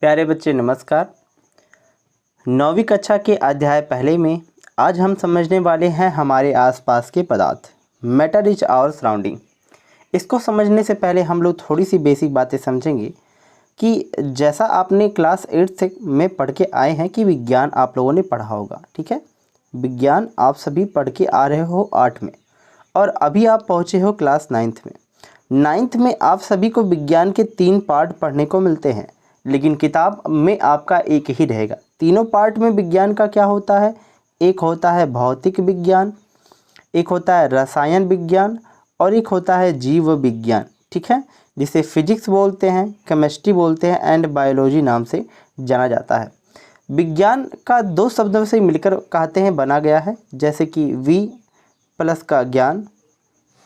प्यारे बच्चे नमस्कार। 9वीं कक्षा के अध्याय पहले में आज हम समझने वाले हैं हमारे आसपास के पदार्थ, मैटर इज आवर सराउंडिंग। इसको समझने से पहले हम लोग थोड़ी सी बेसिक बातें समझेंगे कि जैसा आपने क्लास 8 में पढ़ के आए हैं कि विज्ञान आप लोगों ने पढ़ा होगा, ठीक है। विज्ञान आप सभी पढ़ के आ रहे हो 8 में और अभी आप पहुँचे हो क्लास 9th में। 9th में आप सभी को विज्ञान के 3 पार्ट पढ़ने को मिलते हैं, लेकिन किताब में आपका एक ही रहेगा। तीनों पार्ट में विज्ञान का क्या होता है, एक होता है भौतिक विज्ञान, एक होता है रसायन विज्ञान और एक होता है जीव विज्ञान, ठीक है, जिसे फिजिक्स बोलते हैं, केमिस्ट्री बोलते हैं एंड बायोलॉजी नाम से जाना जाता है। विज्ञान का 2 शब्दों से मिलकर कहते हैं बना गया है, जैसे कि वी प्लस का ज्ञान।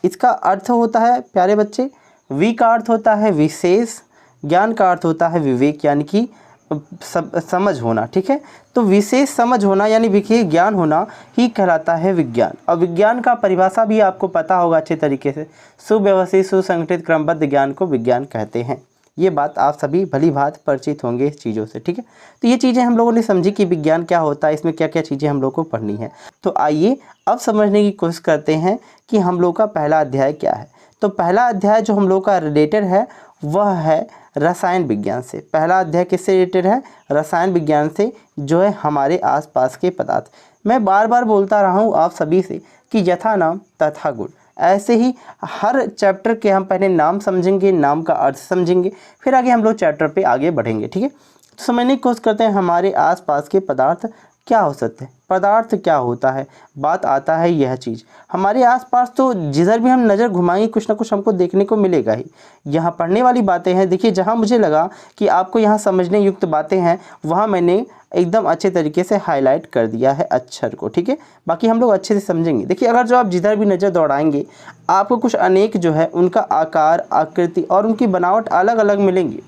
इसका अर्थ होता है प्यारे बच्चे, वी का अर्थ होता है विशेष, ज्ञान का अर्थ होता है विवेक यानी कि समझ होना, ठीक है। तो विशेष समझ होना यानी विशेष ज्ञान होना ही कहलाता है विज्ञान। और विज्ञान का परिभाषा भी आपको पता होगा अच्छे तरीके से, सुव्यवस्थित सुसंगठित क्रमबद्ध ज्ञान को विज्ञान कहते हैं। ये बात आप सभी भली भांति परिचित होंगे इस चीज़ों से, ठीक है। तो ये चीज़ें हम लोगों ने समझी कि विज्ञान क्या होता है, इसमें क्या क्या चीज़ें हम लोग को पढ़नी है। तो आइए अब समझने की कोशिश करते हैं कि हम लोग का पहला अध्याय क्या है। तो पहला अध्याय जो हम लोग का रिलेटेड है वह है रसायन विज्ञान से। पहला अध्याय किससे रिलेटेड है, रसायन विज्ञान से, जो है हमारे आसपास के पदार्थ। मैं बार बार बोलता रहा हूँ आप सभी से कि यथा नाम तथा गुण। ऐसे ही हर चैप्टर के हम पहले नाम समझेंगे, नाम का अर्थ समझेंगे, फिर आगे हम लोग चैप्टर पे आगे बढ़ेंगे, ठीक है। तो समझने की कोशिश करते हैं हमारे आसपास के पदार्थ क्या हो सकते हैं, पदार्थ क्या होता है। बात आता है यह चीज़ हमारे आसपास, तो जिधर भी हम नज़र घुमाएंगे कुछ ना कुछ हमको देखने को मिलेगा ही। यहाँ पढ़ने वाली बातें हैं, देखिए जहाँ मुझे लगा कि आपको यहाँ समझने युक्त बातें हैं वहाँ मैंने एकदम अच्छे तरीके से हाईलाइट कर दिया है अक्षर को, ठीक है। बाकी हम लोग अच्छे से समझेंगे। देखिए अगर जो आप जिधर भी नज़र दौड़ाएंगे आपको कुछ अनेक जो है उनका आकार, आकृति और उनकी बनावट अलग अलग मिलेंगी।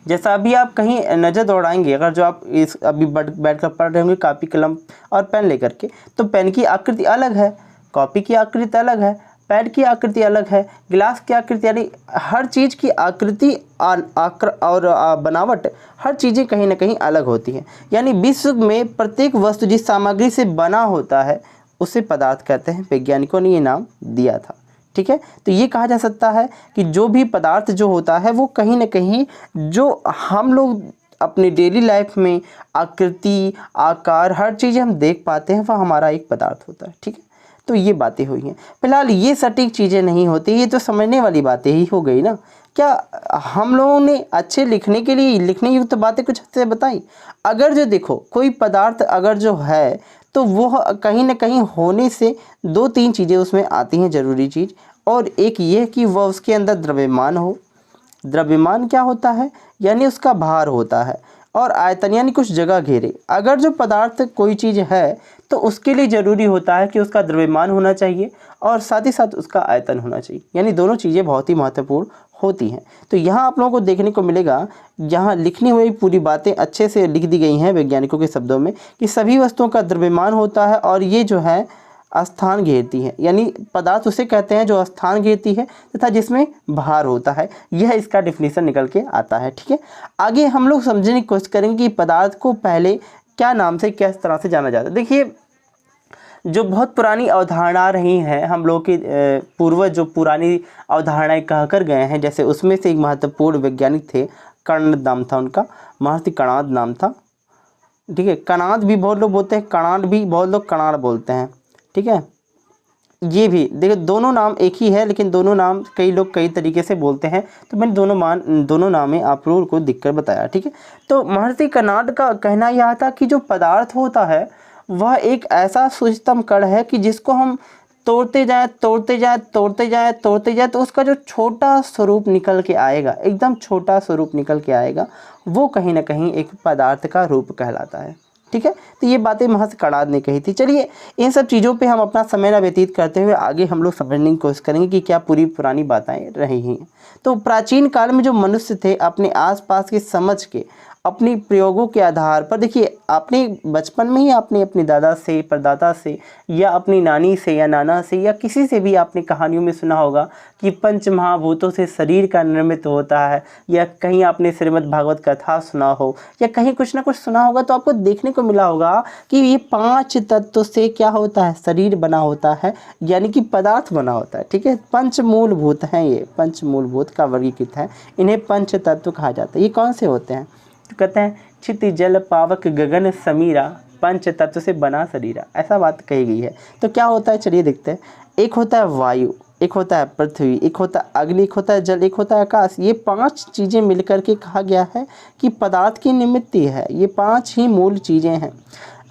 जैसा अभी आप कहीं नज़र दौड़ाएंगे, अगर जो आप इस अभी बैठ कर पढ़ रहे होंगे कापी कलम और पेन लेकर के, तो पेन की आकृति अलग है, कॉपी की आकृति अलग है, पैड की आकृति अलग है, गिलास की आकृति, यानी हर चीज़ की आकृति और बनावट, हर चीज़ें कहीं ना कहीं अलग होती हैं। यानी विश्व में प्रत्येक वस्तु जिस सामग्री से बना होता है उसे पदार्थ कहते हैं। वैज्ञानिकों ने ये नाम दिया था, ठीक है। तो ये कहा जा सकता है कि जो भी पदार्थ जो होता है वो कहीं ना कहीं जो हम लोग अपनी डेली लाइफ में आकृति, आकार, हर चीज़ हम देख पाते हैं वह हमारा एक पदार्थ होता है, ठीक है। तो ये बातें हुई हैं। फिलहाल ये सटीक चीज़ें नहीं होती, ये तो समझने वाली बातें ही हो गई ना। क्या हम लोगों ने अच्छे लिखने के लिए लिखने युक्त बातें कुछ से बताई। अगर जो देखो कोई पदार्थ अगर जो है तो वह कहीं ना कहीं होने से 2-3 चीज़ें उसमें आती हैं ज़रूरी चीज़, और एक ये कि वह उसके अंदर द्रव्यमान हो। द्रव्यमान क्या होता है, यानी उसका भार होता है, और आयतन यानी कुछ जगह घेरे। अगर जो पदार्थ कोई चीज़ है तो उसके लिए ज़रूरी होता है कि उसका द्रव्यमान होना चाहिए और साथ ही साथ उसका आयतन होना चाहिए, यानी दोनों चीज़ें बहुत ही महत्वपूर्ण होती हैं। तो यहाँ आप लोगों को देखने को मिलेगा, यहाँ लिखनी हुई पूरी बातें अच्छे से लिख दी गई हैं वैज्ञानिकों के शब्दों में कि सभी वस्तुओं का द्रव्यमान होता है और ये जो है स्थान घेरती है, यानी पदार्थ उसे कहते हैं जो स्थान घेरती है तथा जिसमें भार होता है। यह इसका डिफिनीशन निकल के आता है, ठीक है। आगे हम लोग समझने की कोशिश करेंगे कि पदार्थ को पहले क्या नाम से, किस तरह से जाना जाता है। देखिए जो बहुत पुरानी अवधारणा रही हैं, हम लोग के पूर्वज जो पुरानी अवधारणाएं कहकर गए हैं, जैसे उसमें से एक महत्वपूर्ण वैज्ञानिक थे, कर्ण नाम था उनका, महर्षि कणाद नाम था, ठीक है। कणाद भी बहुत लोग बोलते हैं, कणाड भी बहुत लोग कणाड़ बोलते हैं, ठीक है। ये भी देखिए दोनों नाम एक ही है, लेकिन दोनों नाम कई लोग कई तरीके से बोलते हैं, तो मैंने दोनों नामें आप लोगों को दिखकर बताया, ठीक है। तो महर्षि कणाद का कहना यह था कि जो पदार्थ होता है वह एक ऐसा सूक्ष्म कण है कि जिसको हम तोड़ते जाए तो उसका जो छोटा स्वरूप निकल के आएगा, एकदम छोटा स्वरूप निकल के आएगा, वो कहीं ना कहीं एक पदार्थ का रूप कहलाता है, ठीक है। तो ये बातें महज कणाद ने कही थी। चलिए इन सब चीज़ों पे हम अपना समय ना व्यतीत करते हुए आगे हम लोग समझने की कोशिश करेंगे कि क्या पूरी पुरानी बातें रही हैं। तो प्राचीन काल में जो मनुष्य थे अपने आसपास की समझ के अपनी प्रयोगों के आधार पर, देखिए आपने बचपन में ही आपने अपने दादा से, परदादा से, या अपनी नानी से या नाना से या किसी से भी आपने कहानियों में सुना होगा कि पंच महाभूतों से शरीर का निर्मित होता है, या कहीं आपने श्रीमद् भागवत कथा सुना हो या कहीं कुछ ना कुछ सुना होगा, तो आपको देखने को मिला होगा कि ये 5 तत्व से क्या होता है, शरीर बना होता है, यानी कि पदार्थ बना होता है। ठीक है, पंच मूलभूत हैं, ये पंच मूलभूत का वर्गीकृत है, इन्हें पंच तत्व कहा जाता है। ये कौन से होते हैं? तो कहते हैं क्षिति जल पावक गगन समीरा, पंच तत्व से बना शरीरा, ऐसा बात कही गई है। तो क्या होता है, चलिए देखते हैं। एक होता है वायु, एक होता है पृथ्वी, एक होता है अग्नि, एक होता है जल, एक होता है आकाश। ये 5 चीज़ें मिलकर के कहा गया है कि पदार्थ की निमित्त है। ये 5 ही मूल चीज़ें हैं।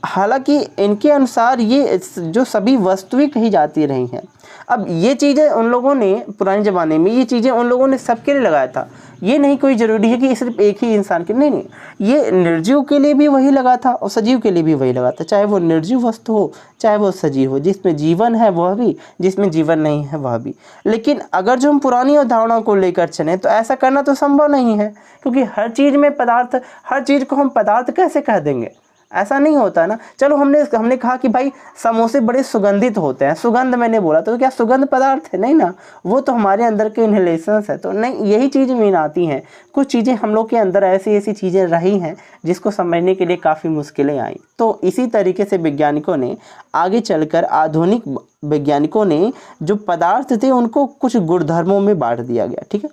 हालांकि इनके अनुसार ये जो सभी वस्तुएं कही जाती रही हैं। अब ये चीज़ें उन लोगों ने पुराने ज़माने में, ये चीज़ें उन लोगों ने सबके लिए लगाया था। ये नहीं कोई ज़रूरी है कि सिर्फ एक ही इंसान के, नहीं, ये निर्जीव के लिए भी वही लगा था और सजीव के लिए भी वही लगा था। चाहे वो निर्जीव वस्तु हो, चाहे वो सजीव हो, जिसमें जीवन है वह भी, जिसमें जीवन नहीं है वह भी। लेकिन अगर जो हम पुरानी अवधारणाओं को लेकर चलें तो ऐसा करना तो संभव नहीं है, क्योंकि हर चीज़ में पदार्थ, हर चीज़ को हम पदार्थ कैसे कह देंगे, ऐसा नहीं होता ना। चलो हमने कहा कि भाई समोसे बड़े सुगंधित होते हैं, सुगंध मैंने बोला, तो क्या सुगंध पदार्थ है? नहीं ना, वो तो हमारे अंदर के इनहेलेशंस है। तो नहीं, यही चीज़ मेन आती हैं। कुछ चीज़ें हम लोग के अंदर ऐसी चीज़ें रही हैं जिसको समझने के लिए काफ़ी मुश्किलें आई। तो इसी तरीके से वैज्ञानिकों ने आगे चलकर, आधुनिक वैज्ञानिकों ने जो पदार्थ थे उनको कुछ गुणधर्मों में बांट दिया गया। ठीक है,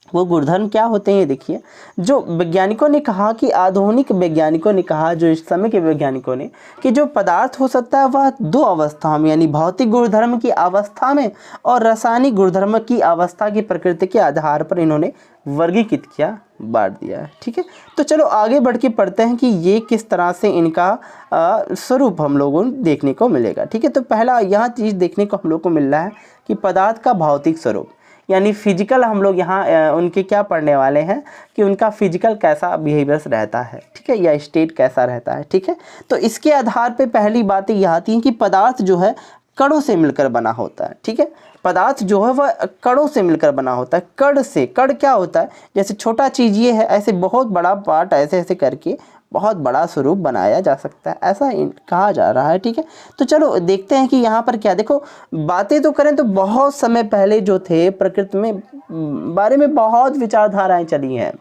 वो गुणधर्म क्या होते हैं ये देखिए। जो वैज्ञानिकों ने कहा कि आधुनिक वैज्ञानिकों ने कहा, जो इस समय के वैज्ञानिकों ने, कि जो पदार्थ हो सकता है वह 2 अवस्था में, यानी भौतिक गुणधर्म की अवस्था में और रासायनिक गुणधर्म की अवस्था की प्रकृति के आधार पर इन्होंने वर्गीकृत किया, बांट दिया है। ठीक है, तो चलो आगे बढ़ के पढ़ते हैं कि ये किस तरह से इनका स्वरूप हम लोगों को देखने को मिलेगा। ठीक है, तो पहला यहाँ चीज़ देखने को हम लोग को मिल रहा है कि पदार्थ का भौतिक स्वरूप, यानी फिजिकल। हम लोग यहाँ उनके क्या पढ़ने वाले हैं कि उनका फिजिकल कैसा बिहेवियर्स रहता है, ठीक है, या स्टेट कैसा रहता है। ठीक है, तो इसके आधार पे पहली बातें यह आती हैं कि पदार्थ जो है कणों से मिलकर बना होता है। ठीक है, पदार्थ जो है वह कणों से मिलकर बना होता है। कण से, कण क्या होता है, जैसे छोटा चीज़ ये है, ऐसे बहुत बड़ा पार्ट ऐसे करके बहुत बड़ा स्वरूप बनाया जा सकता है, ऐसा कहा जा रहा है। ठीक है, तो चलो देखते हैं कि यहाँ पर क्या, देखो बातें तो करें तो बहुत समय पहले जो थे प्रकृति में बारे में बहुत विचारधाराएं चली हैं।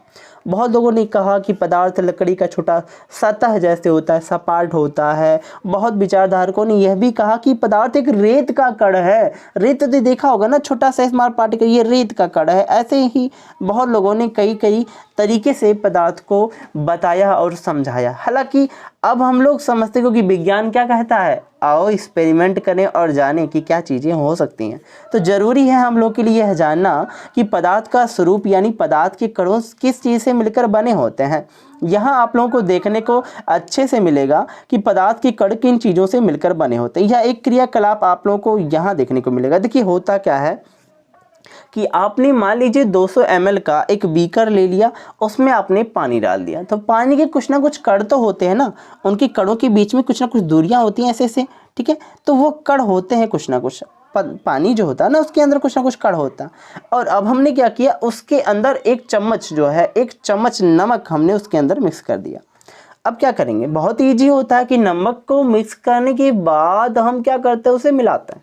बहुत लोगों ने कहा कि पदार्थ लकड़ी का छोटा सतह जैसे होता है, सपाट होता है। बहुत विचारधारकों ने यह भी कहा कि पदार्थ एक रेत का कण है। रेत तो देखा होगा ना, छोटा सा स्मॉल पार्टिकल, ये रेत का कण है। ऐसे ही बहुत लोगों ने कई तरीके से पदार्थ को बताया और समझाया। हालांकि अब हम लोग समझते हो कि विज्ञान क्या कहता है, आओ एक्सपेरिमेंट करें और जानें कि क्या चीज़ें हो सकती हैं। तो ज़रूरी है हम लोग के लिए यह जानना कि पदार्थ का स्वरूप, यानी पदार्थ के कणों किस चीज़ से मिलकर बने होते हैं। यहाँ आप लोगों को देखने को अच्छे से मिलेगा कि पदार्थ के कण किन चीज़ों से मिलकर बने होते हैं। यह एक क्रियाकलाप आप लोगों को यहाँ देखने को मिलेगा। देखिए होता क्या है कि आपने मान लीजिए 200 ml का एक बीकर ले लिया, उसमें आपने पानी डाल दिया, तो पानी के कुछ ना कुछ कण तो होते हैं ना, उनके कणों के बीच में कुछ ना कुछ दूरियां होती हैं ऐसे। ठीक है, तो वो कण होते हैं कुछ ना कुछ, पानी जो होता है ना उसके अंदर कुछ ना कुछ कण होता है। और अब हमने क्या किया, उसके अंदर एक चम्मच जो है, एक चम्मच नमक हमने उसके अंदर मिक्स कर दिया। अब क्या करेंगे, बहुत ईजी होता है कि नमक को मिक्स करने के बाद हम क्या करते हैं, उसे मिलाते हैं।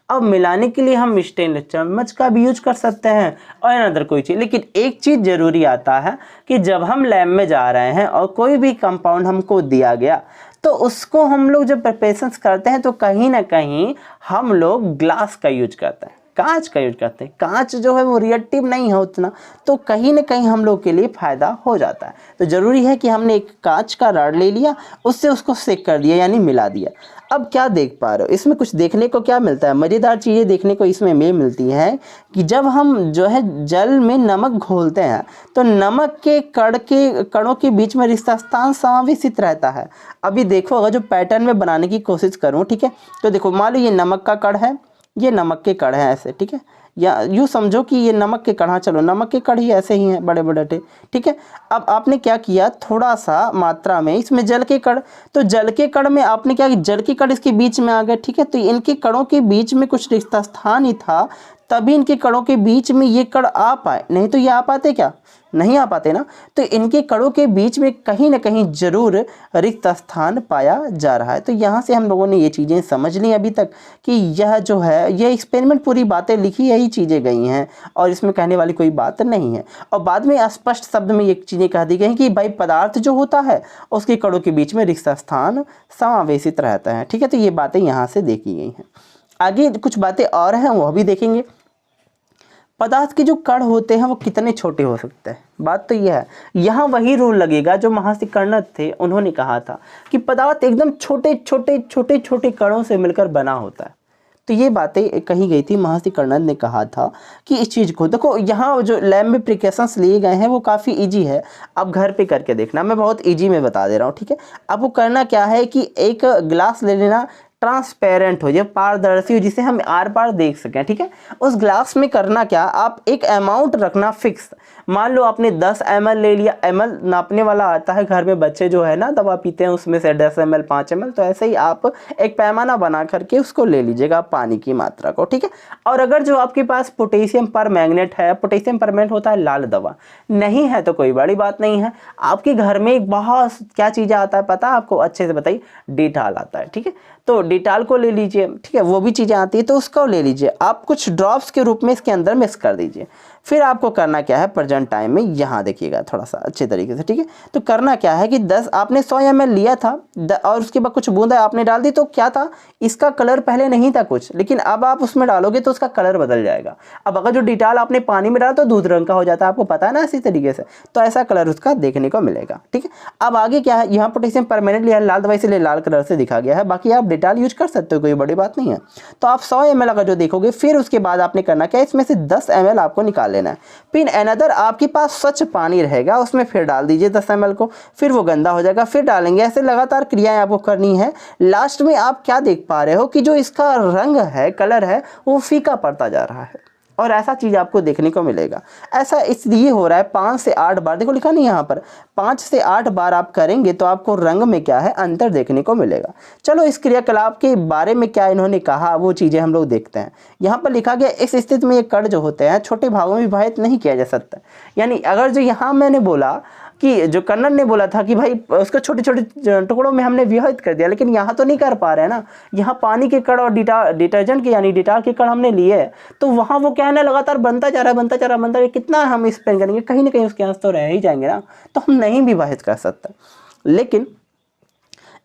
अब मिलाने के लिए हम स्टेनलेस चम्मच का भी यूज कर सकते हैं और अनदर कोई चीज़। लेकिन एक चीज़ ज़रूरी आता है कि जब हम लैब में जा रहे हैं और कोई भी कंपाउंड हमको दिया गया, तो उसको हम लोग जब प्रिपरेशंस करते हैं तो कहीं ना कहीं हम लोग ग्लास का यूज करते हैं, कांच का यूज करते हैं। कांच जो है वो रिएक्टिव नहीं है उतना, तो कहीं ना कहीं हम लोग के लिए फ़ायदा हो जाता है। तो ज़रूरी है कि हमने एक कांच का रॉड ले लिया, उससे उसको सेक कर दिया, यानी मिला दिया। अब क्या देख पा रहे हो, इसमें कुछ देखने को क्या मिलता है, मज़ेदार चीज़ें देखने को इसमें मिलती हैं कि जब हम जो है जल में नमक घोलते हैं तो नमक के कणों के बीच में रिश्ता स्थान समावेशित रहता है। अभी देखो, अगर जो पैटर्न में बनाने की कोशिश करूँ, ठीक है, तो देखो मान लो ये नमक का कण है, ये नमक के कण है ऐसे, ठीक है, या यूँ समझो कि ये नमक के कण, हाँ चलो नमक के कण ही ऐसे ही हैं बड़े बड़े, ठीक है। अब आपने क्या किया, थोड़ा सा मात्रा में इसमें जल के कण, तो जल के कण में आपने क्या, जल के कण इसके बीच में आ गए, ठीक है। तो इनके कणों के बीच में कुछ रिक्त स्थान ही था, तभी इनके कणों के बीच में ये कण आ पाए, नहीं तो ये आ पाते क्या, नहीं आ पाते ना। तो इनके कणों के बीच में कहीं ना कहीं जरूर रिक्त स्थान पाया जा रहा है। तो यहाँ से हम लोगों ने ये चीज़ें समझ ली अभी तक कि यह जो है, ये एक्सपेरिमेंट पूरी बातें लिखी यही चीज़ें गई हैं और इसमें कहने वाली कोई बात नहीं है। और बाद में स्पष्ट शब्द में ये चीज़ें कह दी गई कि भाई पदार्थ जो होता है उसके कणों के बीच में रिक्त स्थान समावेशित रहता है, ठीक है। तो ये बातें यहाँ से देखी गई हैं। आगे कुछ बातें और हैं वह भी देखेंगे। पदार्थ के जो कण होते हैं वो कितने छोटे हो सकते हैं, बात तो यह है। यहाँ वही रूल लगेगा जो महर्षि कर्णद थे, उन्होंने कहा था कि पदार्थ एकदम छोटे छोटे छोटे छोटे कणों से मिलकर बना होता है। तो ये बातें कही गई थी, महर्षि कर्णद ने कहा था कि इस चीज़ को देखो, यहाँ जो लैब में प्रिकॉशंस लिए गए हैं वो काफ़ी इजी है, आप घर पे करके देखना, मैं बहुत इजी में बता दे रहा हूँ, ठीक है। आपको करना क्या है कि एक गिलास ले लेना, ट्रांसपेरेंट हो, जो पारदर्शी हो, जिसे हम आर पार देख सकें, ठीक है। उस ग्लास में करना क्या, आप एक अमाउंट रखना फिक्स। मान लो आपने 10 ml ले लिया, ml नापने वाला आता है घर में, बच्चे जो है ना दवा पीते हैं उसमें से 10 ml 5 ml, तो ऐसे ही आप एक पैमाना बना करके उसको ले लीजिएगा पानी की मात्रा को, ठीक है। और अगर जो आपके पास पोटेशियम परमैंगनेट है, पोटेशियम परमैंगनेट होता है लाल दवा, नहीं है तो कोई बड़ी बात नहीं है। आपके घर में एक बहुत क्या चीज़ आता है पता है आपको, अच्छे से बताइए, डेटॉल आता है, ठीक है। तो डेटॉल को ले लीजिए, ठीक है, वो भी चीज़ें आती है तो उसको ले लीजिए, आप कुछ ड्रॉप्स के रूप में इसके अंदर मिक्स कर दीजिए। फिर आपको करना क्या है, प्रेजेंट टाइम में यहाँ देखिएगा थोड़ा सा अच्छे तरीके से, ठीक है। तो करना क्या है कि 10 आपने 100 ml लिया था और उसके बाद कुछ बूंदा आपने डाल दी, तो क्या था, इसका कलर पहले नहीं था कुछ, लेकिन अब आप उसमें डालोगे तो उसका कलर बदल जाएगा। अब अगर जो डेटॉल आपने पानी में डाला तो दूध रंग का हो जाता है, आपको पता है ना, इसी तरीके से, तो ऐसा कलर उसका देखने को मिलेगा, ठीक है। अब आगे क्या है, यहाँ पोटेशियम परमैंगनेट लिया, लाल दवाई से लिए लाल कलर से दिखा गया है, बाकी आप डेटॉल यूज कर सकते हो, कोई बड़ी बात नहीं है। तो आप 100 ml अगर जो देखोगे, फिर उसके बाद आपने करना क्या, इसमें से 10 ml आपको निकाल लेना है। फिर अनदर आपके पास स्वच्छ पानी रहेगा, उसमें फिर डाल दीजिए 10 ml को, फिर वो गंदा हो जाएगा, फिर डालेंगे, ऐसे लगातार क्रियाएं आपको करनी है। लास्ट में आप क्या देख पा रहे हो कि जो इसका रंग है, कलर है, वो फीका पड़ता जा रहा है, और ऐसा चीज़ आपको देखने को मिलेगा। ऐसा इसलिए हो रहा है 5 से 8 बार, देखो लिखा नहीं यहाँ पर, 5 से 8 बार आप करेंगे तो आपको रंग में क्या है, अंतर देखने को मिलेगा। चलो इस क्रियाकलाप के बारे में क्या इन्होंने कहा वो चीज़ें हम लोग देखते हैं। यहाँ पर लिखा गया, इस स्थिति में ये कण जो होते हैं छोटे भागों में विभाजित नहीं किया जा सकता। यानी अगर जो यहाँ मैंने बोला कि जो कर्णद ने बोला था कि भाई उसको छोटे छोटे टुकड़ों में हमने विभाजित कर दिया, लेकिन यहाँ तो नहीं कर पा रहे हैं ना। यहाँ पानी के कण और डिटर्जेंट के यानी डेटॉल के कण हमने लिए, तो वहाँ वो क्या है ना, लगातार बनता जा रहा है, बनता जा रहा है, बनता जा रहा है। कितना हम स्पेंड करेंगे, कहीं ना कहीं उसके अंश तो रह ही जाएंगे ना, तो हम नहीं विभाजित कर सकते। लेकिन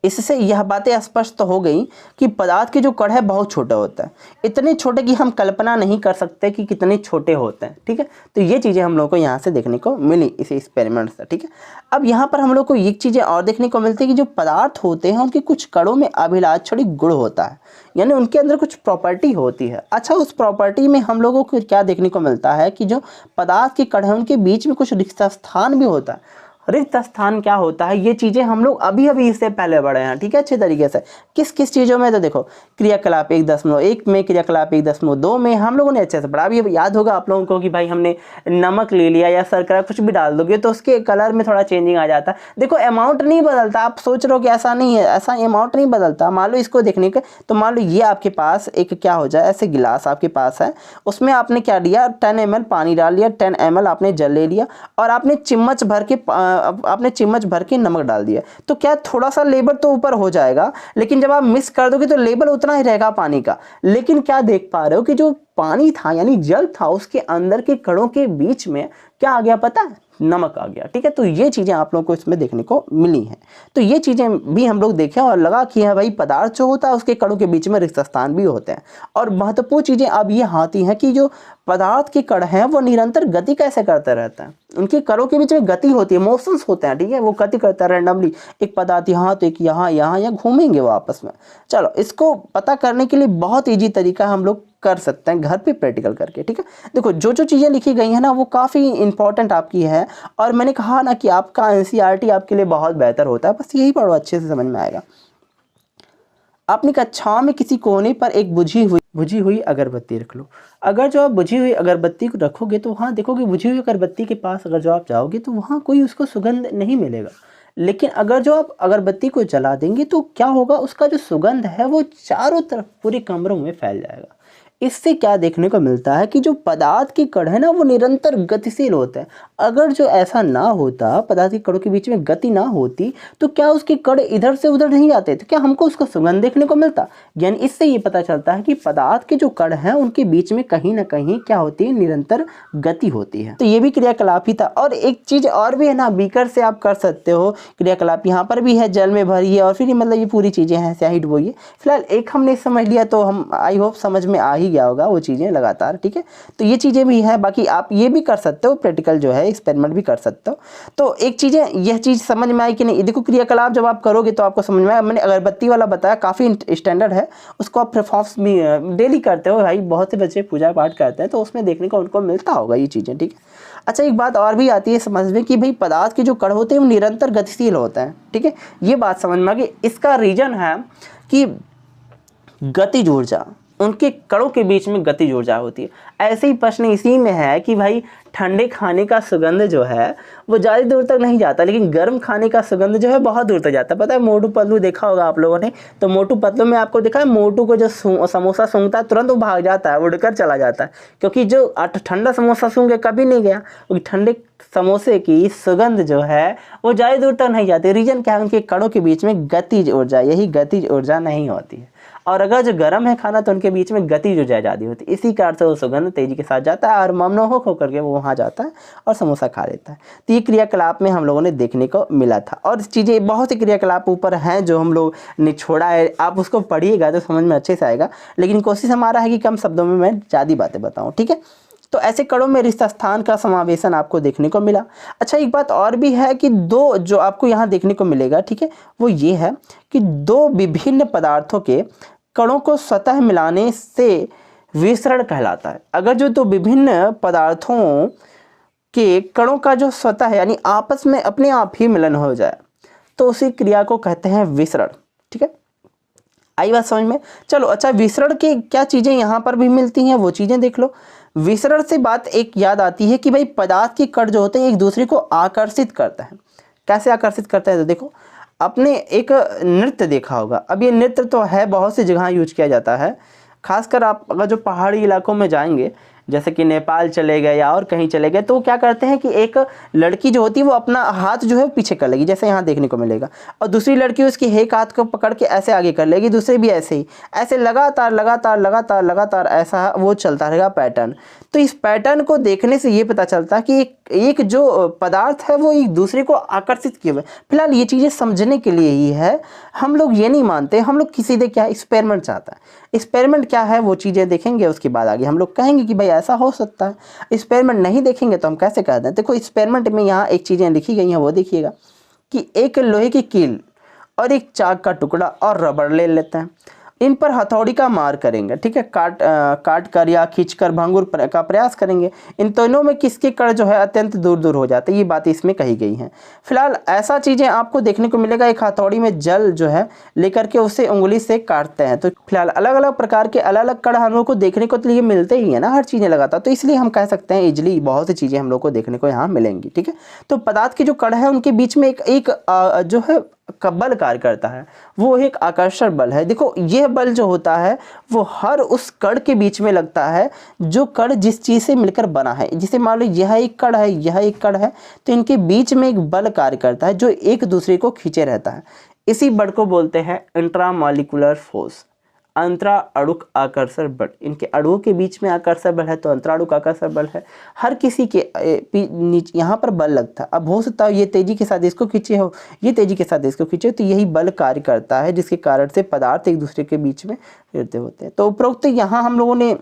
इससे यह बातें स्पष्ट हो गई कि पदार्थ के जो कण है बहुत छोटा होता है, इतने छोटे कि हम कल्पना नहीं कर सकते कि कितने छोटे होते हैं, ठीक है। तो ये चीज़ें हम लोग को यहाँ से देखने को मिली इस एक्सपेरिमेंट से, ठीक है। अब यहाँ पर हम लोग को ये चीज़ें और देखने को मिलती है कि जो पदार्थ होते हैं उनके कुछ कणों में अभिलाषणी गुण होता है, यानी उनके अंदर कुछ प्रॉपर्टी होती है। अच्छा, उस प्रॉपर्टी में हम लोगों को क्या देखने को मिलता है कि जो पदार्थ के कण हैं उनके बीच में कुछ रिक्त स्थान भी होता है। रिक्त स्थान क्या होता है, ये चीज़ें हम लोग अभी अभी इससे पहले बढ़े हैं, ठीक है, अच्छे तरीके से। किस किस चीज़ों में, तो देखो क्रियाकलाप 1.1 में, क्रियाकलाप 1.2 में हम लोगों ने अच्छे से पढ़ा। अभी याद होगा आप लोगों को कि भाई हमने नमक ले लिया या शर्करा कुछ भी डाल दोगे तो उसके कलर में थोड़ा चेंजिंग आ जाता है। देखो अमाउंट नहीं बदलता, आप सोच रहे हो कि ऐसा नहीं है, ऐसा अमाउंट नहीं बदलता। मान लो इसको देखने के, तो मान लो ये आपके पास एक क्या हो जाए, ऐसे गिलास आपके पास है, उसमें आपने क्या लिया, 10 ml पानी डाल लिया, 10 ml आपने जल ले लिया, और आपने चिम्मच भर के नमक डाल दिया। तो क्या थोड़ा सा लेवल तो ऊपर हो जाएगा, लेकिन जब आप मिक्स कर दोगे तो लेवल उतना ही रहेगा पानी का। लेकिन क्या देख पा रहे हो कि जो पानी था यानी जल था, उसके अंदर के कणों के बीच में क्या आ गया पता है, नमक आ गया, ठीक है। तो ये चीज़ें आप लोगों को इसमें देखने को मिली हैं। तो ये चीज़ें भी हम लोग देखें और लगा कि है भाई पदार्थ जो होता है उसके कणों के बीच में रिक्त स्थान भी होते हैं। और महत्वपूर्ण चीज़ें अब ये आती हैं कि जो पदार्थ के कण हैं वो निरंतर गति कैसे करते रहते हैं, उनके कणों के बीच में गति होती है, मोशंस होते हैं, ठीक है। वो गति करता है रैंडमली, एक पदार्थ यहाँ तो एक यहाँ, यहाँ घूमेंगे वो आपस में। चलो इसको पता करने के लिए बहुत ईजी तरीका हम लोग कर सकते हैं घर पे प्रैक्टिकल करके, ठीक है। देखो जो जो चीज़ें लिखी गई हैं ना वो काफ़ी इंपॉर्टेंट आपकी है, और मैंने कहा ना कि आपका एनसीईआरटी आपके लिए बहुत बेहतर होता है, बस यही पढ़ो अच्छे से समझ में आएगा। अपनी कक्षाओं में किसी कोने पर एक बुझी हुई अगरबत्ती रख लो। अगर जो आप बुझी हुई अगरबत्ती को रखोगे तो वहाँ देखोगे बुझी हुई अगरबत्ती के पास अगर जो आप जाओगे तो वहाँ कोई उसको सुगंध नहीं मिलेगा। लेकिन अगर जो आप अगरबत्ती को जला देंगे तो क्या होगा, उसका जो सुगंध है वो चारों तरफ पूरे कमरों में फैल जाएगा। इससे क्या देखने को मिलता है कि जो पदार्थ के कण है ना वो निरंतर गतिशील होता है। अगर जो ऐसा ना होता, पदार्थ के कणों के बीच में गति ना होती, तो क्या उसके कण इधर से उधर नहीं जाते, तो क्या हमको उसका सुगंध देखने को मिलता। यानी इससे ये पता चलता है कि पदार्थ के जो कण हैं उनके बीच में कहीं ना कहीं क्या होती है, निरंतर गति होती है। तो ये भी क्रियाकलाप ही था। और एक चीज़ और भी है ना, बीकर से आप कर सकते हो क्रियाकलाप, यहाँ पर भी है, जल में भरिए और फिर मतलब ये पूरी चीज़ें हैं, स्याही डुबोइए। फिलहाल एक हमने समझ लिया तो हम आई होप समझ में आ ही गया होगा वो चीज़ें लगातार, ठीक है। तो ये चीज़ें भी हैं, बाकी आप ये भी कर सकते हो, प्रैक्टिकल जो है एक्सपेरिमेंट भी कर सकते हो। तो एक चीज़ें, यह चीज़ समझ में आई कि नहीं, देखो क्रियाकलाप जब आप करोगे तो आपको समझ में आया। मैंने अगरबत्ती वाला बताया, काफ़ी स्टैंडर्ड है, उसको आप परफॉर्म्स भी डेली करते हो भाई, बहुत से बच्चे पूजा पाठ करते हैं तो उसमें देखने को उनको मिलता होगा ये चीज़ें, ठीक है। अच्छा, एक बात और भी आती है समझ में कि भाई पदार्थ के जो कण होते हैं वो निरंतर गतिशील होते हैं, ठीक है। ये बात समझ में आ गई। इसका रीजन है कि गतिज ऊर्जा, उनके कणों के बीच में गतिज ऊर्जा होती है। ऐसे ही प्रश्न इसी में है कि भाई ठंडे खाने का सुगंध जो है वो ज़्यादा दूर तक नहीं जाता, लेकिन गर्म खाने का सुगंध जो है बहुत दूर तक जाता है। पता है, मोटू पतलू देखा होगा आप लोगों ने, तो मोटू पतलू में आपको देखा है, मोटू को जो समोसा सूंघता है तुरंत वो भाग जाता है, उड़कर चला जाता है, क्योंकि जो ठंडा समोसा सूंघे कभी नहीं गया, क्योंकि ठंडे समोसे की सुगंध जो है वो ज़्यादा दूर तक नहीं जाती। रीजन क्या है, उनके कणों के बीच में गतिज ऊर्जा, यही गतिज ऊर्जा नहीं होती है। और अगर जो गर्म है खाना तो उनके बीच में गति जो ज़्यादा होती है, इसी कारण से वो सुगंध तेजी के साथ जाता है और मनमोहक होकर के वो वहाँ जाता है और समोसा खा लेता है। तो ये क्रियाकलाप में हम लोगों ने देखने को मिला था। और चीज़ें बहुत से क्रियाकलाप ऊपर हैं जो हम लोग ने छोड़ा है, आप उसको पढ़िएगा तो समझ में अच्छे से आएगा, लेकिन कोशिश हमारा है कि कम शब्दों में मैं ज़्यादा बातें बताऊँ, ठीक है। तो ऐसे कणों में रिक्त स्थान का समावेशन आपको देखने को मिला। अच्छा, एक बात और भी है कि दो जो आपको यहाँ देखने को मिलेगा, ठीक है, वो ये है कि दो विभिन्न पदार्थों के कणों को स्वतः मिलाने से विसरण कहलाता है। अगर जो दो विभिन्न पदार्थों के कणों का जो स्वतः है यानी आपस में अपने आप ही मिलन हो जाए तो उसी क्रिया को कहते हैं विसरण, ठीक है। आई बात समझ में। चलो अच्छा, विसरण की क्या चीज़ें यहाँ पर भी मिलती हैं वो चीज़ें देख लो। विसरण से बात एक याद आती है कि भाई पदार्थ के कण जो होते हैं एक दूसरे को आकर्षित करते हैं। कैसे आकर्षित करते हैं, तो देखो, आपने एक नृत्य देखा होगा। अब ये नृत्य तो है बहुत सी जगह यूज किया जाता है, खासकर आप अगर जो पहाड़ी इलाकों में जाएंगे, जैसे कि नेपाल चले गए या और कहीं चले गए, तो क्या करते हैं कि एक लड़की जो होती है वो अपना हाथ जो है पीछे कर लेगी, जैसे यहाँ देखने को मिलेगा, और दूसरी लड़की उसकी एक हाथ को पकड़ के ऐसे आगे कर लेगी, दूसरे भी ऐसे ही, ऐसे लगातार लगातार लगातार लगातार ऐसा वो चलता रहेगा पैटर्न। तो इस पैटर्न को देखने से ये पता चलता है कि एक जो पदार्थ है वो एक दूसरे को आकर्षित किए हुए। फिलहाल ये चीज़ें समझने के लिए ही है, हम लोग ये नहीं मानते, हम लोग किसी दे क्या एक्सपेरिमेंट चाहता है। एक्सपेरिमेंट क्या है वो चीज़ें देखेंगे, उसके बाद आगे हम लोग कहेंगे कि भाई ऐसा हो सकता है। एक्सपेरिमेंट नहीं देखेंगे तो हम कैसे कह दें। देखो एक्सपेरिमेंट में यहाँ एक चीज़ें लिखी गई हैं वो देखिएगा कि एक लोहे की कील और एक चाक का टुकड़ा और रबड़ ले लेते हैं, इन पर हथौड़ी का मार करेंगे, ठीक है, काट कर या खींच कर भंगुर का प्रयास करेंगे। इन दोनों में किसके कण जो है अत्यंत दूर दूर हो जाते हैं, ये बात इसमें कही गई है। फिलहाल ऐसा चीज़ें आपको देखने को मिलेगा, एक हथौड़ी में जल जो है लेकर के उसे उंगली से काटते हैं। तो फिलहाल अलग अलग प्रकार के अलग अलग कण हम लोग को देखने को तो ये मिलते ही है ना, हर चीज़ें लगातार, तो इसलिए हम कह सकते हैं इजिली बहुत सी चीज़ें हम लोग को देखने को यहाँ मिलेंगी, ठीक है। तो पदार्थ के जो कण है उनके बीच में एक जो है का बल कार्य करता है, वो एक आकर्षण बल है। देखो यह बल जो होता है वो हर उस कण के बीच में लगता है जो कण जिस चीज़ से मिलकर बना है। जैसे मान लो यह एक कण है, यह एक कण है, तो इनके बीच में एक बल कार्य करता है जो एक दूसरे को खींचे रहता है। इसी बल को बोलते हैं इंट्रामॉलिक्यूलर फोर्स, अंतरा अणुक आकर्षण बल। इनके अणुओं के बीच में आकर्षण बल है तो अंतराणुक आकर्षण बल है। हर किसी के यहाँ पर बल लगता है। अब हो सकता है ये तेजी के साथ इसको खींचे हो, ये तेजी के साथ इसको खींचे, तो यही बल कार्य करता है जिसके कारण से पदार्थ एक दूसरे के बीच में गिरते होते हैं। तो उपरोक्त यहाँ हम लोगों ने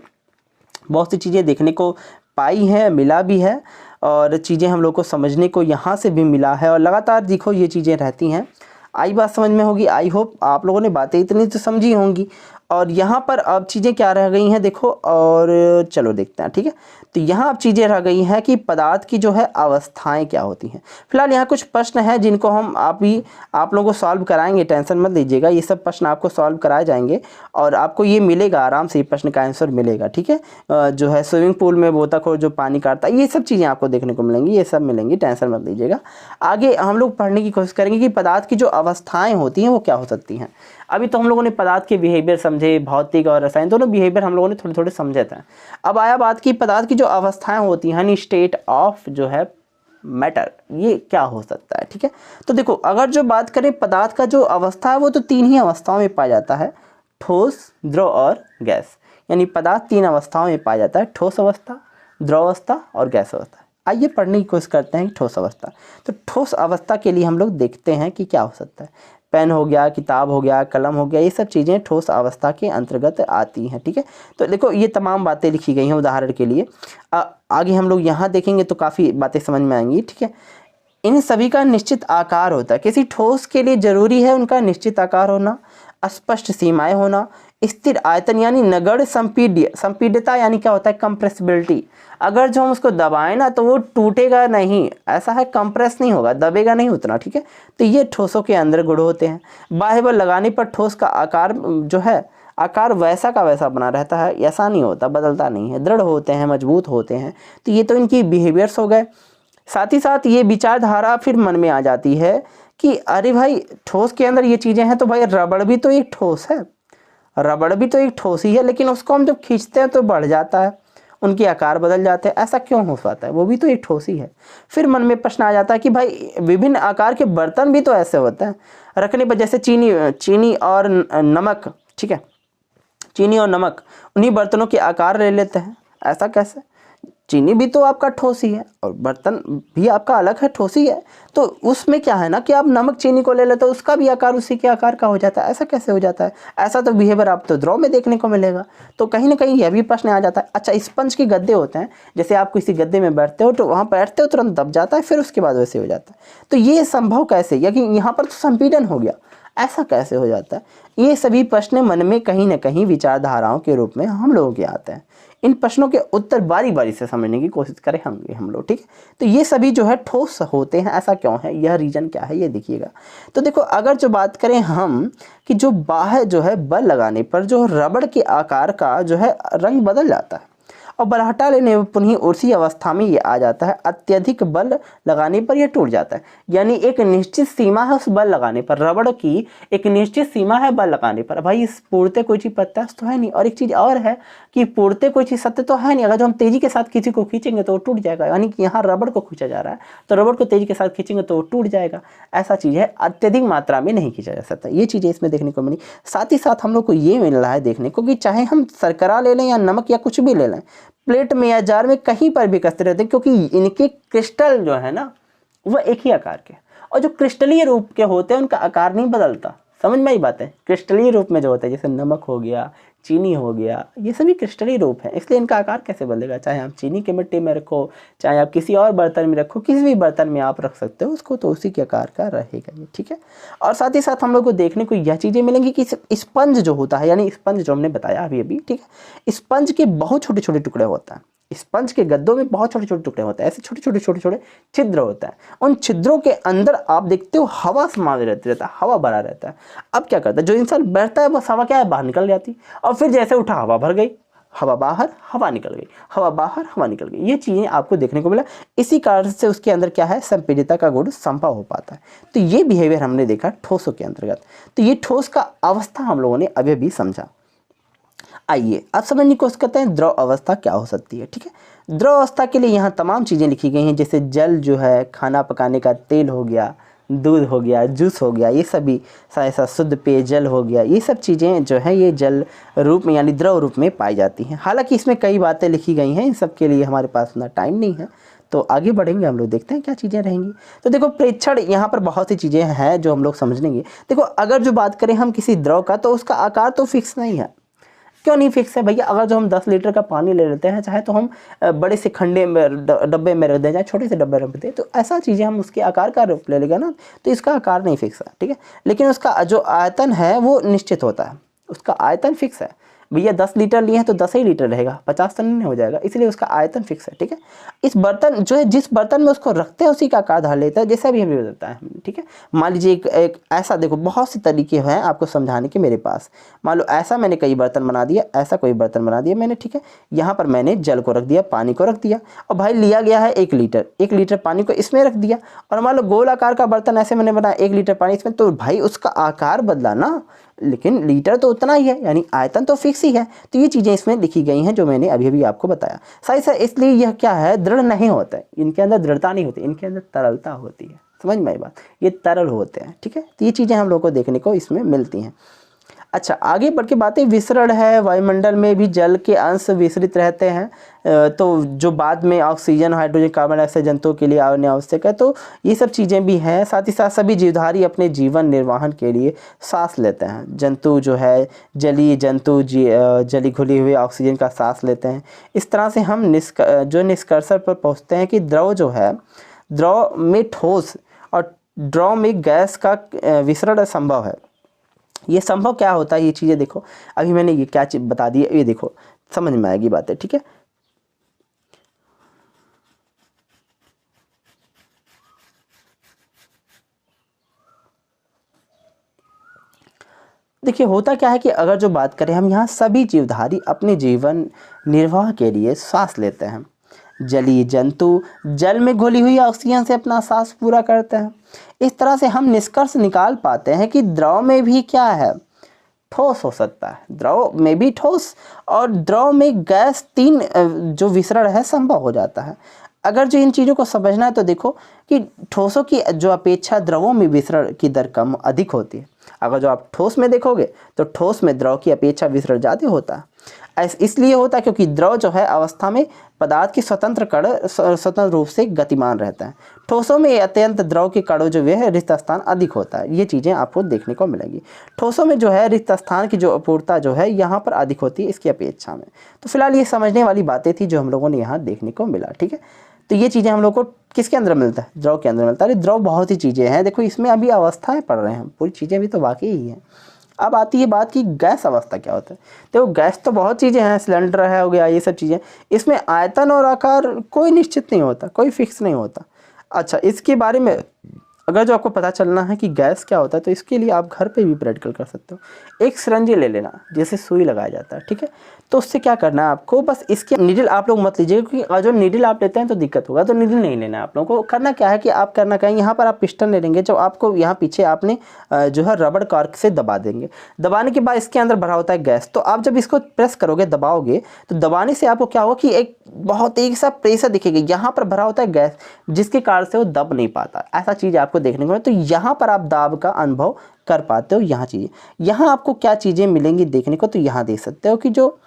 बहुत सी चीज़ें देखने को पाई हैं, मिला भी है, और चीज़ें हम लोग को समझने को यहाँ से भी मिला है, और लगातार देखो ये चीज़ें रहती हैं। आई बात समझ में होगी। आई होप आप लोगों ने बातें इतनी तो समझी होंगी। और यहाँ पर अब चीज़ें क्या रह गई हैं देखो, और चलो देखते हैं, ठीक है। तो यहाँ अब चीज़ें रह गई हैं कि पदार्थ की जो है अवस्थाएं क्या होती हैं। फिलहाल यहाँ कुछ प्रश्न हैं जिनको हम आप लोगों को सॉल्व कराएंगे, टेंशन मत लीजिएगा, ये सब प्रश्न आपको सॉल्व कराए जाएंगे और आपको ये मिलेगा आराम से, ये प्रश्न का आंसर मिलेगा, ठीक है। जो है स्विमिंग पूल में गोताखोर जो पानी काटता है, ये सब चीज़ें आपको देखने को मिलेंगी, ये सब मिलेंगी, टेंशन मत लीजिएगा। आगे हम लोग पढ़ने की कोशिश करेंगे कि पदार्थ की जो अवस्थाएँ होती हैं वो क्या हो सकती हैं। अभी तो हम लोगों ने पदार्थ के बिहेवियर समझे, भौतिक और रसायन दोनों बिहेवियर हम लोगों ने थोड़े थोड़े समझे थे। अब आया बात कि पदार्थ की जो अवस्थाएं होती हैं, यानी स्टेट ऑफ जो है मैटर, ये क्या हो सकता है, ठीक है। तो देखो, अगर जो बात करें पदार्थ का जो अवस्था है वो तो 3 ही अवस्थाओं में पाया जाता है, ठोस, द्रव और गैस। यानी पदार्थ 3 अवस्थाओं में पाया जाता है, ठोस अवस्था, द्रव अवस्था और गैस अवस्था। आइए पढ़ने की कोशिश करते हैं ठोस अवस्था। तो ठोस अवस्था के लिए हम लोग देखते हैं कि क्या हो सकता है। पेन हो गया, किताब हो गया, कलम हो गया, ये सब चीज़ें ठोस अवस्था के अंतर्गत आती हैं, ठीक है। तो देखो, ये तमाम बातें लिखी गई हैं उदाहरण के लिए। आगे हम लोग यहाँ देखेंगे तो काफ़ी बातें समझ में आएंगी, ठीक है। इन सभी का निश्चित आकार होता है। किसी ठोस के लिए जरूरी है उनका निश्चित आकार होना, स्पष्ट सीमाएं होना, स्थिर आयतन यानी नगण्य संपीड्यता यानी क्या होता है, कंप्रेसिबिलिटी। अगर जो हम उसको दबाएं ना तो वो टूटेगा नहीं, ऐसा है, कंप्रेस नहीं होगा, दबेगा नहीं उतना, ठीक है। तो ये ठोसों के अंदर गुण होते हैं। बाह्य बल लगाने पर ठोस का आकार जो है, आकार वैसा का वैसा बना रहता है, ऐसा नहीं होता, बदलता नहीं है, दृढ़ होते हैं, मजबूत होते हैं। तो ये तो इनकी बिहेवियर्स हो गए। साथ ही साथ ये विचारधारा फिर मन में आ जाती है कि अरे भाई, ठोस के अंदर ये चीज़ें हैं तो भाई रबड़ भी तो एक ठोस है, रबड़ भी तो एक ठोस ही है, लेकिन उसको हम जब खींचते हैं तो बढ़ जाता है, उनके आकार बदल जाते हैं, ऐसा क्यों हो पाता है, वो भी तो एक ठोस ही है। फिर मन में प्रश्न आ जाता है कि भाई विभिन्न आकार के बर्तन भी तो ऐसे होते हैं रखने पर, जैसे चीनी और नमक, ठीक है, चीनी और नमक उन्हीं बर्तनों के आकार ले लेते हैं, ऐसा कैसे। चीनी भी तो आपका ठोस ही है और बर्तन भी आपका अलग है, ठोस ही है। तो उसमें क्या है ना कि आप नमक चीनी को ले लेते हो, उसका भी आकार उसी के आकार का हो जाता है, ऐसा कैसे हो जाता है। ऐसा तो बिहेवियर आप तो द्रव में देखने को मिलेगा। तो कहीं ना कहीं यह भी प्रश्न आ जाता है। अच्छा, स्पंज के गद्दे होते हैं, जैसे आप किसी गद्दे में बैठते हो तो वहाँ बैठते हो तुरंत दब जाता है, फिर उसके बाद वैसे हो जाता है। तो ये संभव कैसे, या कि यहाँ पर तो संपीड़न हो गया, ऐसा कैसे हो जाता है। ये सभी प्रश्न मन में कहीं ना कहीं विचारधाराओं के रूप में हम लोगों के आते हैं। इन प्रश्नों के उत्तर बारी बारी से समझने की कोशिश करें हम लोग, ठीक है। तो ये सभी जो है ठोस होते हैं, ऐसा क्यों है, यह रीजन क्या है, ये देखिएगा। तो देखो, अगर जो बात करें हम कि जो बाह्य जो है बल लगाने पर जो रबड़ के आकार का जो है रंग बदल जाता है और बल हटा लेने पर पुनः उसी अवस्था में ये आ जाता है। अत्यधिक बल लगाने पर यह टूट जाता है, यानी एक निश्चित सीमा है उस बल लगाने पर, रबड़ की एक निश्चित सीमा है बल लगाने पर। भाई इस पूर्णतः कोई चीज़ प्रत्यक्ष तो है नहीं, और एक चीज़ और है कि पूर्णतः कोई चीज़ सत्य तो है नहीं। अगर जो हम तेजी के साथ किसी को खींचेंगे तो वो टूट जाएगा, यानी कि यहाँ रबड़ को खींचा जा रहा है तो रबड़ को तेजी के साथ खींचेंगे तो वो टूट जाएगा, ऐसा चीज़ है। अत्यधिक मात्रा में नहीं खींचा जा सकता, ये चीज़ें इसमें देखने को मिली। साथ ही साथ हम लोग को ये मिल रहा है देखने को कि चाहे हम शर्करा ले लें या नमक या कुछ भी ले लें, प्लेट में या जार में कहीं पर भी कसते रहते हैं, क्योंकि इनके क्रिस्टल जो है ना वह एक ही आकार के, और जो क्रिस्टलीय रूप के होते हैं उनका आकार नहीं बदलता। समझ में आई बात है। क्रिस्टलीय रूप में जो होता है, जैसे नमक हो गया, चीनी हो गया, ये सभी क्रिस्टलीय रूप है, इसलिए इनका आकार कैसे बदलेगा। चाहे आप चीनी के मिट्टी में रखो, चाहे आप किसी और बर्तन में रखो, किसी भी बर्तन में आप रख सकते हो उसको, तो उसी के आकार का रहेगा ये, ठीक है। और साथ ही साथ हम लोग को देखने को यह चीज़ें मिलेंगी कि स्पंज जो होता है, यानी स्पंज जो हमने बताया अभी, ठीक है, स्पंज के बहुत छोटे छोटे टुकड़े होता है। स्पंज के गद्दों में बहुत छोटे छोटे टुकड़े होते हैं, ऐसे छोटे छोटे छिद्र होता है। उन छिद्रों के अंदर आप देखते हो हवा समाज रहता है, हवा भरा रहता है। अब क्या करता है, जो इंसान बैठता है बस हवा क्या है, बाहर निकल जाती, और फिर जैसे उठा हवा भर गई, हवा बाहर हवा निकल गई, हवा बाहर हवा निकल गई, ये चीज़ें आपको देखने को मिला। इसी कारण से उसके अंदर क्या है, संपीडिता का गुण संभव हो पाता है। तो ये बिहेवियर हमने देखा ठोसों के अंतर्गत। तो ये ठोस का अवस्था हम लोगों ने अभी भी समझा। आइए अब समझने की कोशिश करते हैं द्रव अवस्था क्या हो सकती है, ठीक है। द्रव अवस्था के लिए यहाँ तमाम चीज़ें लिखी गई हैं, जैसे जल जो है, खाना पकाने का तेल हो गया, दूध हो गया, जूस हो गया, ये सभी ऐसा शुद्ध पेयजल हो गया, ये सब चीज़ें जो है ये जल रूप में यानी द्रव रूप में पाई जाती हैं। हालांकि इसमें कई बातें लिखी गई हैं, इन सब के लिए हमारे पास उतना टाइम नहीं है, तो आगे बढ़ेंगे हम लोग, देखते हैं क्या चीज़ें रहेंगी। तो देखो प्रेक्षण, यहाँ पर बहुत सी चीज़ें हैं जो हम लोग समझेंगे। देखो अगर जो बात करें हम किसी द्रव का, तो उसका आकार तो फिक्स नहीं है। क्यों नहीं फिक्स है भैया, अगर जो हम 10 लीटर का पानी ले लेते हैं, चाहे तो हम बड़े से खंडे में डब्बे में रख दें, चाहे छोटे से डब्बे रख दें, तो ऐसा चीज़ें हम उसके आकार का रूप ले लेगा ना, तो इसका आकार नहीं फिक्स है, ठीक है। लेकिन उसका जो आयतन है वो निश्चित होता है, उसका आयतन फिक्स है। भैया 10 लीटर लिए हैं तो 10 ही लीटर रहेगा, 50 तो नहीं हो जाएगा, इसलिए उसका आयतन फिक्स है। ठीक है, इस बर्तन जो है जिस बर्तन में उसको रखते हैं उसी का आकार धार लेता है, जैसा भी हमें बताता है। ठीक है, मान लीजिए एक ऐसा, देखो बहुत से तरीके हैं आपको समझाने के मेरे पास। मान लो ऐसा मैंने कई बर्तन बना दिया, ऐसा कोई बर्तन बना दिया मैंने। ठीक है, यहाँ पर मैंने जल को रख दिया, पानी को रख दिया, और भाई लिया गया है 1 लीटर, 1 लीटर पानी को इसमें रख दिया। और मान लो गोल आकार का बर्तन ऐसे मैंने बनाया, 1 लीटर पानी इसमें, तो भाई उसका आकार बदला ना, लेकिन लीटर तो उतना ही है, यानी आयतन तो फिक्स ही है। तो ये चीज़ें इसमें लिखी गई हैं जो मैंने अभी अभी आपको बताया। सही सर, इसलिए यह क्या है, दृढ़ नहीं होता है, इनके अंदर दृढ़ता नहीं होती, इनके अंदर तरलता होती है। समझ में आई बात, ये तरल होते हैं। ठीक है, तो ये चीज़ें हम लोग को देखने को इसमें मिलती हैं। अच्छा, आगे बढ़ के बातें, विसरण है, वायुमंडल में भी जल के अंश विसरित रहते हैं, तो जो बाद में ऑक्सीजन, हाइड्रोजन, कार्बन डाइऑक्साइड जंतुओं के लिए आवश्यक है। तो ये सब चीज़ें भी हैं। साथ ही साथ सभी जीवधारी अपने जीवन निर्वाहन के लिए सांस लेते हैं। जंतु जो है, जलीय जंतु जली घुली हुई ऑक्सीजन का सांस लेते हैं। इस तरह से हम निष्कर्ष पर पहुँचते हैं कि द्रव जो है, द्रव में ठोस और द्रव में गैस का विसरण संभव है। ये संभव क्या होता है, ये चीज़ें देखो, अभी मैंने ये क्या चीज़ बता दी है, ये देखो समझ में आएगी बातें। ठीक है, देखिए होता क्या है कि अगर जो बात करें हम, यहाँ सभी जीवधारी अपने जीवन निर्वाह के लिए सांस लेते हैं। जलीय जंतु जल में घुली हुई ऑक्सीजन से अपना सांस पूरा करते हैं। इस तरह से हम निष्कर्ष निकाल पाते हैं कि द्रव में भी क्या है, ठोस हो सकता है, द्रव में भी ठोस और द्रव में गैस, 3 जो विसरण है संभव हो जाता है। अगर जो इन चीज़ों को समझना है तो देखो कि ठोसों की जो अपेक्षा द्रवों में विसरण की दर कम अधिक होती है। अगर जो आप ठोस में देखोगे तो ठोस में द्रव की अपेक्षा विसरण ज़्यादा होता है। इसलिए होता है क्योंकि द्रव जो है अवस्था में पदार्थ के स्वतंत्र कण स्वतंत्र रूप से गतिमान रहता है। ठोसों में अत्यंत द्रव के कणों जो है रिक्त स्थान अधिक होता है। ये चीज़ें आपको देखने को मिलेंगी। ठोसों में जो है रिक्त स्थान की जो अपूर्णता जो है यहाँ पर अधिक होती है इसकी अपेक्षा में। तो फिलहाल ये समझने वाली बातें थी जो हम लोगों ने यहाँ देखने को मिला। ठीक है, तो ये चीज़ें हम लोग को किसके अंदर मिलता है, द्रव के अंदर मिलता है। अरे द्रव बहुत ही चीज़ें हैं, देखो इसमें अभी अवस्थाएं पढ़ रहे हैं हम, पूरी चीज़ें भी तो वाकई ही हैं। अब आती है बात कि गैस अवस्था क्या होता है। देखो गैस तो बहुत चीज़ें हैं, सिलेंडर है हो गया, ये सब चीज़ें, इसमें आयतन और आकार कोई निश्चित नहीं होता, कोई फिक्स नहीं होता। अच्छा, इसके बारे में अगर जो आपको पता चलना है कि गैस क्या होता है तो इसके लिए आप घर पे भी प्रैक्टिकल कर सकते हो। एक सिरंजी ले लेना, जैसे सुई लगाया जाता है। ठीक है, तो उससे क्या करना है आपको, बस इसके निडल आप लोग मत लीजिए क्योंकि जो निडल आप लेते हैं तो दिक्कत होगा, तो निडल नहीं लेना है आप लोगों को। करना क्या है कि आप करना क्या है, यहाँ पर आप पिस्टन ले लेंगे, जो आपको यहाँ पीछे आपने जो है रबड़ कॉर्क से दबा देंगे। दबाने के बाद इसके अंदर भरा होता है गैस, तो आप जब इसको प्रेस करोगे, दबाओगे, तो दबाने से आपको क्या होगा कि एक बहुत एक सा प्रेशर दिखेगा, यहाँ पर भरा होता है गैस, जिसके कारण से वो दब नहीं पाता। ऐसा चीज़ आपको देखने को मिले, तो यहाँ पर आप दाब का अनुभव कर पाते हो। यहाँ चीज़ें, यहाँ आपको क्या चीज़ें मिलेंगी देखने को, तो यहाँ देख सकते हो कि जो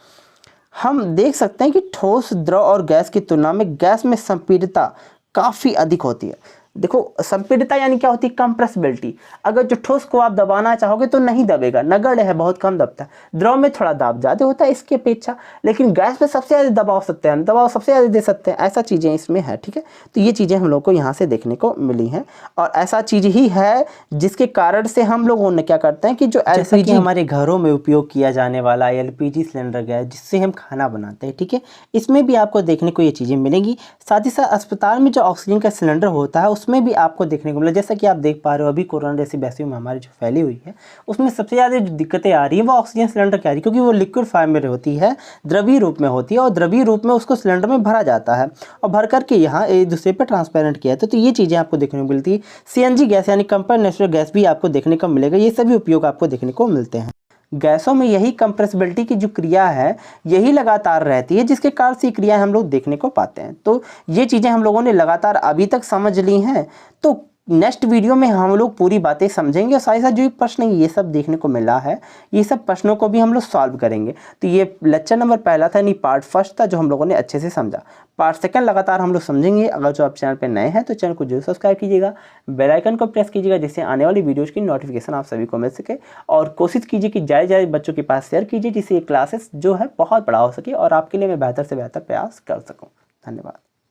हम देख सकते हैं कि ठोस, द्रव और गैस की तुलना में गैस में संपीड़ितता काफ़ी अधिक होती है। देखो संपीड़ितता यानी क्या होती है, कंप्रेसिबिलिटी। अगर जो ठोस को आप दबाना चाहोगे तो नहीं दबेगा, नगण्य है, बहुत कम दबता है। द्रव में थोड़ा दाब ज़्यादा होता है इसकी अपेक्षा, लेकिन गैस में सबसे ज़्यादा दबाव सकते हैं, दबाव सबसे ज़्यादा दे सकते हैं, ऐसा चीज़ें इसमें है। ठीक है, तो ये चीज़ें हम लोग को यहाँ से देखने को मिली हैं, और ऐसा चीज़ ही है जिसके कारण से हम लोगों ने क्या करते हैं कि जो LPG हमारे घरों में उपयोग किया जाने वाला LPG सिलेंडर गैस, जिससे हम खाना बनाते हैं, ठीक है, इसमें भी आपको देखने को ये चीज़ें मिलेंगी। साथ ही साथ अस्पताल में जो ऑक्सीजन का सिलेंडर होता है उसमें भी आपको देखने को मिला, जैसा कि आप देख पा रहे हो अभी कोरोना जैसी वैश्विक महामारी जो फैली हुई है, उसमें सबसे ज़्यादा जो दिक्कतें आ रही है वो ऑक्सीजन सिलेंडर की आ रही है, क्योंकि वो लिक्विड फॉर्म में होती है, द्रवीय रूप में होती है, और द्रवीय रूप में उसको सिलेंडर में भरा जाता है और भर करके यहाँ एक दूसरे पर ट्रांसपेरेंट किया जाता है। तो ये चीज़ें आपको देखने को मिलती है। CNG गैस यानी कंप्रेस्ड नेचुरल गैस भी आपको देखने को मिलेगा। ये सभी उपयोग आपको देखने को मिलते हैं। गैसों में यही कंप्रेसिबिलिटी की जो क्रिया है यही लगातार रहती है, जिसके कारण से क्रिया हम लोग देखने को पाते हैं। तो ये चीज़ें हम लोगों ने लगातार अभी तक समझ ली हैं। तो नेक्स्ट वीडियो में हम लोग पूरी बातें समझेंगे, और साथ ही साथ जो प्रश्न ये सब देखने को मिला है, ये सब प्रश्नों को भी हम लोग सॉल्व करेंगे। तो ये लेक्चर नंबर पहला था, यानी पार्ट फर्स्ट था, जो हम लोगों ने अच्छे से समझा। पार्ट सेकंड लगातार हम लोग समझेंगे। अगर जो आप चैनल पे नए हैं तो चैनल को जरूर सब्सक्राइब कीजिएगा, बेल आइकन को प्रेस कीजिएगा, जिससे आने वाली वीडियोज़ की नोटिफिकेशन आप सभी को मिल सके, और कोशिश कीजिए कि ज़्यादा बच्चों के पास शेयर कीजिए, जिससे ये क्लासेस जो है बहुत बड़ा हो सके और आपके लिए मैं बेहतर से बेहतर प्रयास कर सकूँ। धन्यवाद।